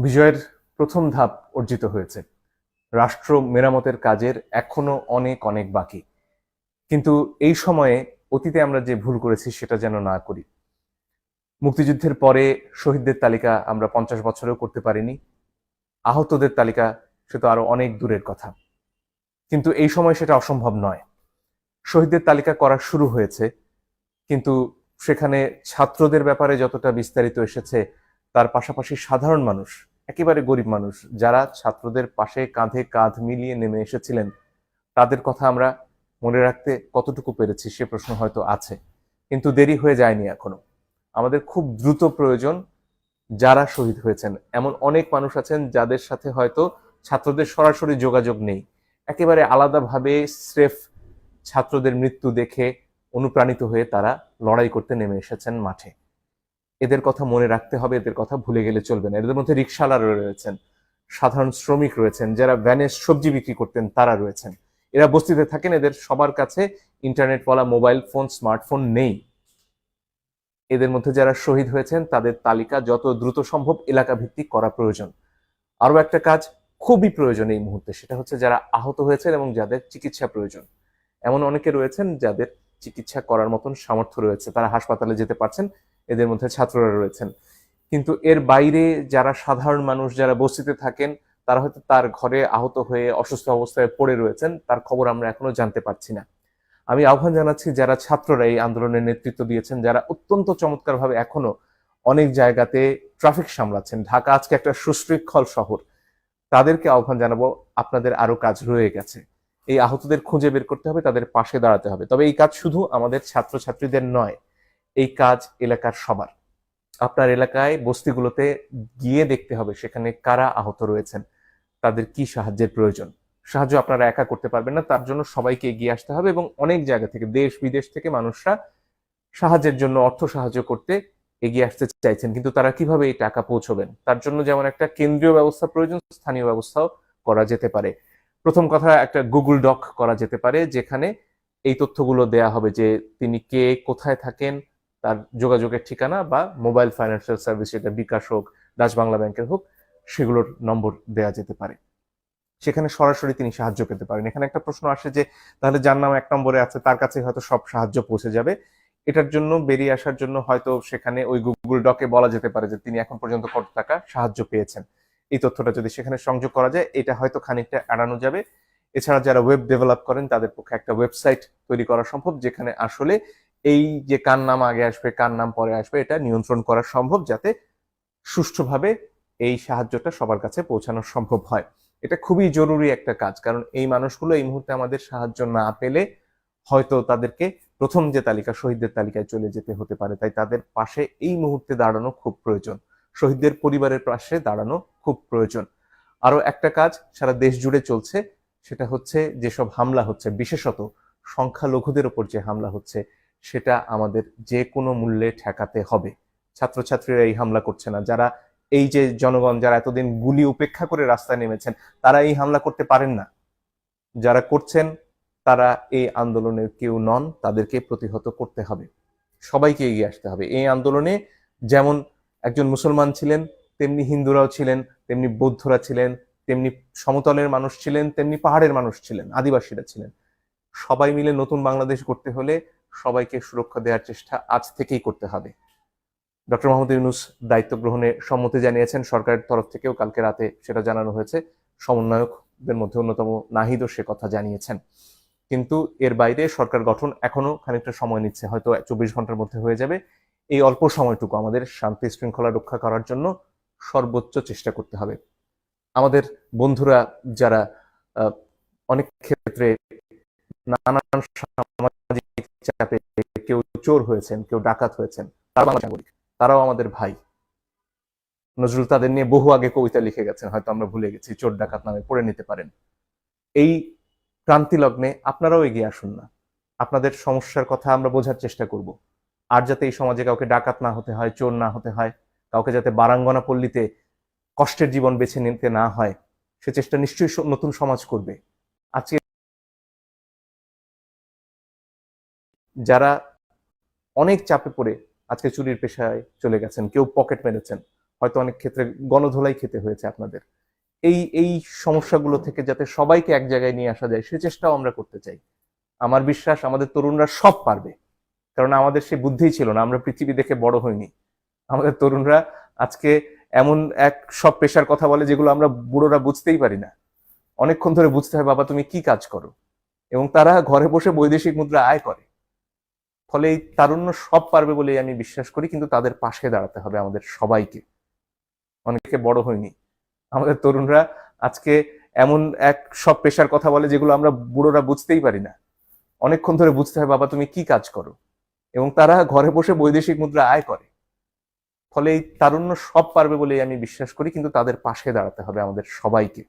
বিজয়ের প্রথম ধাপ অর্জিত হয়েছে। রাষ্ট্র মেরামতের কাজের এখনো অনেক অনেক বাকি। কিন্তু এই সময়ে অতীতে আমরা যে ভুল করেছি সেটা যেন না করি। মুক্তিযুদ্ধের পরে শহীদদের তালিকা আমরা 50 বছরেও করতে পারিনি। আহতদের তালিকা সে তো আরো অনেক দূরের কথা। কিন্তু এই সময় সেটা অসম্ভব নয়। শহীদদের তালিকা করা শুরু হয়েছে, কিন্তু সেখানে ছাত্রদের ব্যাপারে যতটা বিস্তারিত এসেছে, তার পাশাপাশি সাধারণ মানুষ, একেবারে গরিব মানুষ যারা ছাত্রদের পাশে কাঁধে কাঁধ মিলিয়ে নেমে এসেছিলেন, তাদের কথা আমরা মনে রাখতে কতটুকু পেরেছি সে প্রশ্ন হয়তো আছে। কিন্তু দেরি হয়ে যায়নি এখনো। আমাদের খুব দ্রুত প্রয়োজন যারা শহীদ হয়েছেন, এমন অনেক মানুষ আছেন যাদের সাথে হয়তো ছাত্রদের সরাসরি যোগাযোগ নেই, একেবারে আলাদাভাবে স্রেফ ছাত্রদের মৃত্যু দেখে অনুপ্রাণিত হয়ে তারা লড়াই করতে নেমে এসেছেন মাঠে। এদের কথা মনে রাখতে হবে, এদের কথা ভুলে গেলে চলবে না। এদের মধ্যে রিকশাওয়ালা রয়েছেন, সাধারণ শ্রমিক রয়েছেন, যারা ভ্যানে সবজি বিক্রি করতেন তারা রয়েছেন। এরা বস্তিতে থাকেন, এদের সবার কাছে ইন্টারনেটওয়ালা মোবাইল ফোন, স্মার্টফোন নেই। এদের মধ্যে যারা শহীদ হয়েছেন তাদের তালিকা যত দ্রুত সম্ভব এলাকা ভিত্তিক করা প্রয়োজন। আরো একটা কাজ খুবই প্রয়োজন এই মুহূর্তে, সেটা হচ্ছে যারা আহত হয়েছেন এবং যাদের চিকিৎসা প্রয়োজন। এমন অনেকে রয়েছেন যাদের চিকিৎসা করার মতন সামর্থ্য রয়েছে, তারা হাসপাতালে যেতে পারছেন, এদের মধ্যে ছাত্ররা রয়েছেন। কিন্তু এর বাইরে যারা সাধারণ মানুষ, যারা বস্তিতে থাকেন, তারা হয়তো তার ঘরে আহত হয়ে অসুস্থ অবস্থায় পড়ে রয়েছেন, তার খবর আমরা এখনো জানতে পারছি না। আমি আহ্বান জানাচ্ছি যারা ছাত্ররা এই আন্দোলনের নেতৃত্ব দিয়েছেন, যারা অত্যন্ত চমৎকারভাবে এখনো অনেক জায়গাতে ট্রাফিক সামলাচ্ছেন, ঢাকা আজকে একটা সুশৃঙ্খল শহর, তাদেরকে আহ্বান জানাবো, আপনাদের আরো কাজ রয়ে গেছে। এই আহতদের খুঁজে বের করতে হবে, তাদের পাশে দাঁড়াতে হবে। তবে এই কাজ শুধু আমাদের ছাত্রছাত্রীদের নয়, এই কাজ এলাকার সবার। আপনার এলাকায় বস্তিগুলোতে গিয়ে দেখতে হবে সেখানে কারা আহত রয়েছেন, তাদের কি সাহায্যের প্রয়োজন। সাহায্য আপনারা একা করতে পারবেন না, তার জন্য সবাইকে এগিয়ে আসতে হবে এবং অনেক জায়গা থেকে, দেশ বিদেশ থেকে মানুষরা সাহায্যের জন্য অর্থ সাহায্য করতে এগিয়ে আসতে চাইছেন। কিন্তু তারা কিভাবে এই টাকা পৌঁছবেন, তার জন্য যেমন একটা কেন্দ্রীয় ব্যবস্থা প্রয়োজন, স্থানীয় ব্যবস্থাও করা যেতে পারে। প্রথম কথা, একটা গুগল ডক করা যেতে পারে যেখানে এই তথ্যগুলো দেয়া হবে যে তিনি কে, কোথায় থাকেন, তার যোগাযোগের ঠিকানা বা মোবাইল ফাইন্যান্সিয়াল সার্ভিস, সেটা বিকাশ হোক, ডাচ বাংলা ব্যাংকের হোক, সেগুলোর নম্বর দেয়া যেতে পারে। সেখানে সরাসরি তিনি সাহায্য পেতে পারেন। এখানে একটা প্রশ্ন আসে যে তাহলে যার নাম 1 নম্বরে আছে তার কাছে হয়তো সব সাহায্য পৌঁছে যাবে। এটার জন্য বেরিয়ে আসার জন্য হয়তো সেখানে ওই গুগল ডকে বলা যেতে পারে যে তিনি এখন পর্যন্ত কত টাকা সাহায্য পেয়েছেন। এই তথ্যটা যদি সেখানে সংযোগ করা যায়, এটা হয়তো খানিকটা এড়ানো যাবে। এছাড়া যারা ওয়েব ডেভেলপ করেন তাদের পক্ষে একটা ওয়েবসাইট তৈরি করা সম্ভব, যেখানে আসলে এই যে কার নাম আগে আসবে কার নাম পরে আসবে এটা নিয়ন্ত্রণ করা সম্ভব, যাতে সুষ্ঠুভাবে এই সাহায্যটা সবার কাছে পৌঁছানো সম্ভব হয়। এটা খুবই জরুরি একটা কাজ, কারণ এই মানুষগুলো এই মুহূর্তে আমাদের সাহায্য না পেলে হয়তো তাদেরকে প্রথম যে তালিকা, শহীদদের তালিকায় চলে যেতে হতে পারে। তাই তাদের পাশে এই মুহূর্তে দাঁড়ানো খুব প্রয়োজন, শহীদদের পরিবারের পাশে দাঁড়ানো খুব প্রয়োজন। আরো একটা কাজ সারা দেশ জুড়ে চলছে, সেটা হচ্ছে যেসব হামলা হচ্ছে, বিশেষত সংখ্যালঘুদের ওপর যে হামলা হচ্ছে, সেটা আমাদের যে কোনো মূল্যে ঠেকাতে হবে। ছাত্রছাত্রীরা এই হামলা করছে না, যারা এই যে জনগণ যারা এতদিন গুলি উপেক্ষা করে রাস্তায় নেমেছেন, তারা এই হামলা করতে পারেন না। যারা করছেন তারা এই আন্দোলনের কেউ নন, তাদেরকে প্রতিহত করতে হবে, সবাইকে এগিয়ে আসতে হবে এই আন্দোলনে। যেমন একজন মুসলমান ছিলেন, তেমনি হিন্দুরাও ছিলেন, তেমনি বৌদ্ধরা ছিলেন, তেমনি সমতলের মানুষ ছিলেন, তেমনি পাহাড়ের মানুষ ছিলেন, আদিবাসীরা ছিলেন। সবাই মিলে নতুন বাংলাদেশ গড়তে হলে সবাইকে সুরক্ষা দেওয়ার চেষ্টা আজ থেকেই করতে হবে। ডক্টর মোহাম্মদ ইউনূস দায়িত্ব গ্রহণে সম্মতি জানিয়েছেন, সরকারের তরফ থেকেও কালকে রাতে সেটা জানানো হয়েছে। সমন্বয়কদের মধ্যে অন্যতম নাহিদও সে কথা জানিয়েছেন। কিন্তু এর বাইরে সরকার গঠন এখনো খানিকটা সময় নিচ্ছে, হয়তো 24 ঘন্টার মধ্যে হয়ে যাবে। এই অল্প সময়টুকু আমাদের শান্তি শৃঙ্খলা রক্ষা করার জন্য সর্বোচ্চ চেষ্টা করতে হবে। আমাদের বন্ধুরা যারা অনেক ক্ষেত্রে নানান সামাজিক চাপে কেউ চোর হয়েছেন, কেউ ডাকাত হয়েছেন, তারা বাংলা নাগরিক, তারাও আমাদের ভাই। নজরুল তাদের নিয়ে বহু আগে কবিতা লিখে গেছেন, হয়তো আমরা ভুলে গেছি, চোর ডাকাত নামে পড়ে নিতে পারেন। এই ক্রান্তি লগ্নে আপনারাও এগিয়ে আসুন না, আপনাদের সমস্যার কথা আমরা বোঝার চেষ্টা করব। আর যাতে এই সমাজে কাউকে ডাকাত না হতে হয়, চোর না হতে হয়, কাউকে যাতে বারাঙ্গনা পল্লীতে কষ্টের জীবন বেছে নিতে না হয়, সে চেষ্টা নিশ্চয়ই নতুন সমাজ করবে। আজকে যারা অনেক চাপে পড়ে আজকে চুরির পেশায় চলে গেছেন, কেউ পকেট মেরেছেন, হয়তো অনেক ক্ষেত্রে গণধোলাই খেতে হয়েছে আপনাদের। এই সমস্যাগুলো থেকে যাতে সবাইকে এক জায়গায় নিয়ে আসা যায় সে চেষ্টাও আমরা করতে চাই। আমার বিশ্বাস আমাদের তরুণরা সব পারবে, কারণ আমাদের সে বুদ্ধিই ছিল না, আমরা পৃথিবী দেখে বড় হইনি। আমাদের তরুণরা আজকে এমন এক সব পেশার কথা বলে যেগুলো আমরা বুড়োরা বুঝতেই পারি না। অনেকক্ষণ ধরে বুঝতে হয় বাবা তুমি কি কাজ করো, এবং তারা ঘরে বসে বৈদেশিক মুদ্রা আয় করে। ফলে এই তারুণ্য সব পারবে বলেই আমি বিশ্বাস করি, কিন্তু তাদের পাশে দাঁড়াতে হবে আমাদের সবাইকে। অনেকে বড় হয়নি, আমাদের তরুণরা আজকে এমন এক সব পেশার কথা বলে যেগুলো আমরা বুড়োরা বুঝতেই পারি না। অনেকক্ষণ ধরে বুঝতে হয় বাবা তুমি কি কাজ করো, এবং তারা ঘরে বসে বৈদেশিক মুদ্রা আয় করে। ফলে এই তারুণ্য সব পারবে বলেই আমি বিশ্বাস করি, কিন্তু তাদের পাশে দাঁড়াতে হবে আমাদের সবাইকে।